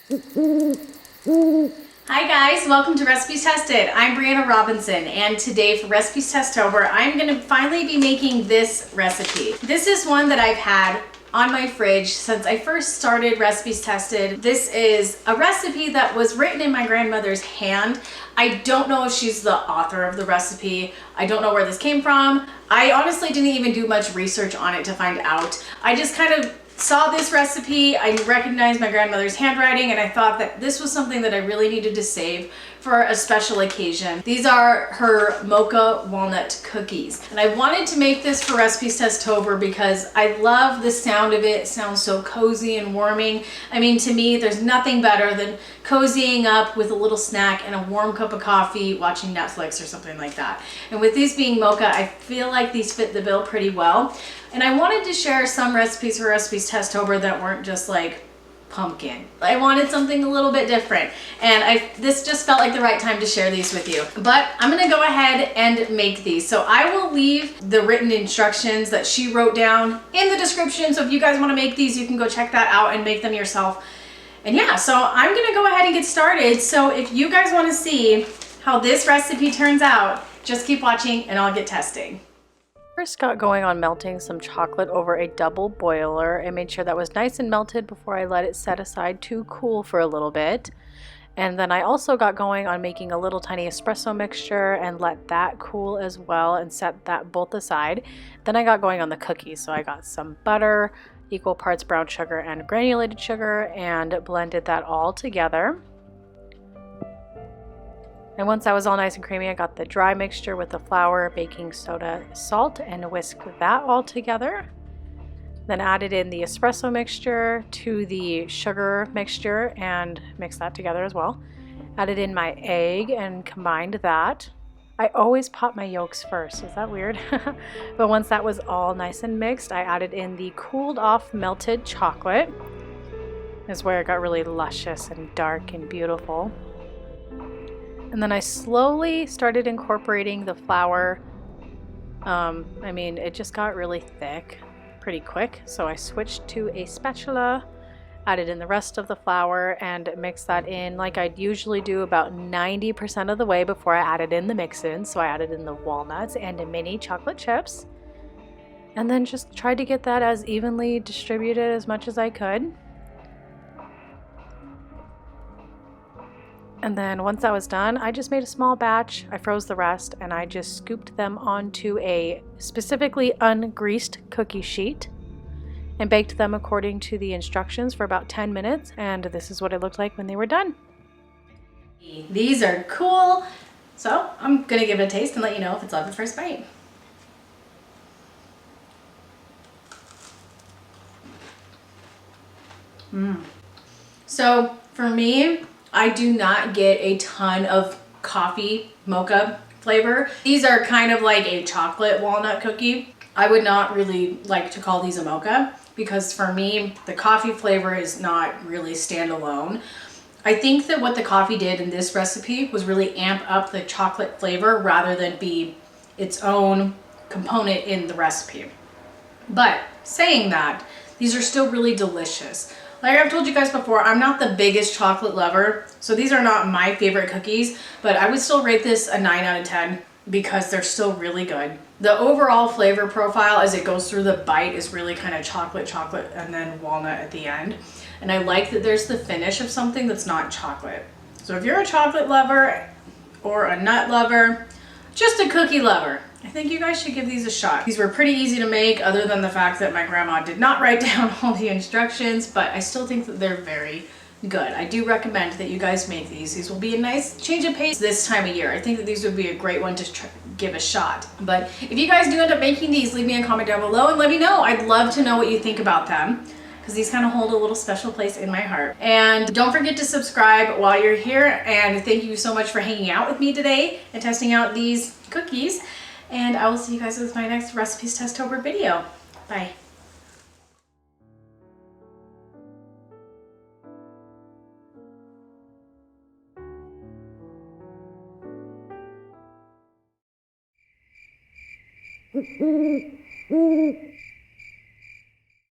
Hi guys, welcome to Recipes Tested. I'm Brianna Robinson, and today for Recipes Testover, I'm going to finally be making this recipe. This is one that I've had on my fridge since I first started Recipes Tested. This is a recipe that was written in my grandmother's hand. I don't know if she's the author of the recipe. I don't know where this came from. I honestly didn't even do much research on it to find out. I just kind of saw this recipe, I recognized my grandmother's handwriting, and I thought that this was something that I really needed to save for a special occasion. These are her Mocha Walnut cookies. And I wanted to make this for Recipes Testover because I love the sound of it. It sounds so cozy and warming. I mean, to me, there's nothing better than cozying up with a little snack and a warm cup of coffee, watching Netflix or something like that. And with these being mocha, I feel like these fit the bill pretty well. And I wanted to share some recipes for Recipes Testover that weren't just like pumpkin. I wanted something a little bit different, and this just felt like the right time to share these with you. But I'm gonna go ahead and make these. So I will leave the written instructions that she wrote down in the description. So if you guys wanna make these, you can go check that out and make them yourself. And yeah, so I'm gonna go ahead and get started. So if you guys wanna see how this recipe turns out, just keep watching and I'll get testing. First got going on melting some chocolate over a double boiler and made sure that was nice and melted before I let it set aside to cool for a little bit. And then I also got going on making a little tiny espresso mixture and let that cool as well and set that both aside. Then I got going on the cookies. So I got some butter, equal parts brown sugar and granulated sugar, and blended that all together. And once that was all nice and creamy, I got the dry mixture with the flour, baking soda, salt, and whisked that all together. Then added in the espresso mixture to the sugar mixture and mixed that together as well. Added in my egg and combined that. I always pop my yolks first, is that weird? But once that was all nice and mixed, I added in the cooled off melted chocolate. This is where it got really luscious and dark and beautiful. And then I slowly started incorporating the flour. I mean, it just got really thick pretty quick. So I switched to a spatula, added in the rest of the flour, and mixed that in like I'd usually do about 90% of the way before I added in the mix-in. So I added in the walnuts and mini chocolate chips. And then just tried to get that as evenly distributed as much as I could. And then once that was done, I just made a small batch, I froze the rest, and I just scooped them onto a specifically ungreased cookie sheet and baked them according to the instructions for about 10 minutes. And this is what it looked like when they were done. These are cool. So I'm gonna give it a taste and let you know if it's on the first bite. So for me, I do not get a ton of coffee mocha flavor. These are kind of like a chocolate walnut cookie. I would not really like to call these a mocha because for me, the coffee flavor is not really standalone. I think that what the coffee did in this recipe was really amp up the chocolate flavor rather than be its own component in the recipe. But saying that, these are still really delicious. Like I've told you guys before, I'm not the biggest chocolate lover, so these are not my favorite cookies, but I would still rate this a 9 out of 10 because they're still really good. The overall flavor profile as it goes through the bite is really kind of chocolate, and then walnut at the end. And I like that there's the finish of something that's not chocolate. So if you're a chocolate lover or a nut lover, just a cookie lover, I think you guys should give these a shot. These were pretty easy to make other than the fact that my grandma did not write down all the instructions, but I still think that they're very good. I do recommend that you guys make these. These will be a nice change of pace this time of year. I think that these would be a great one to give a shot. But if you guys do end up making these, leave me a comment down below and let me know. I'd love to know what you think about them, because these kind of hold a little special place in my heart. And don't forget to subscribe while you're here. And thank you so much for hanging out with me today and testing out these cookies. And I will see you guys with my next Recipes Testover video. Bye.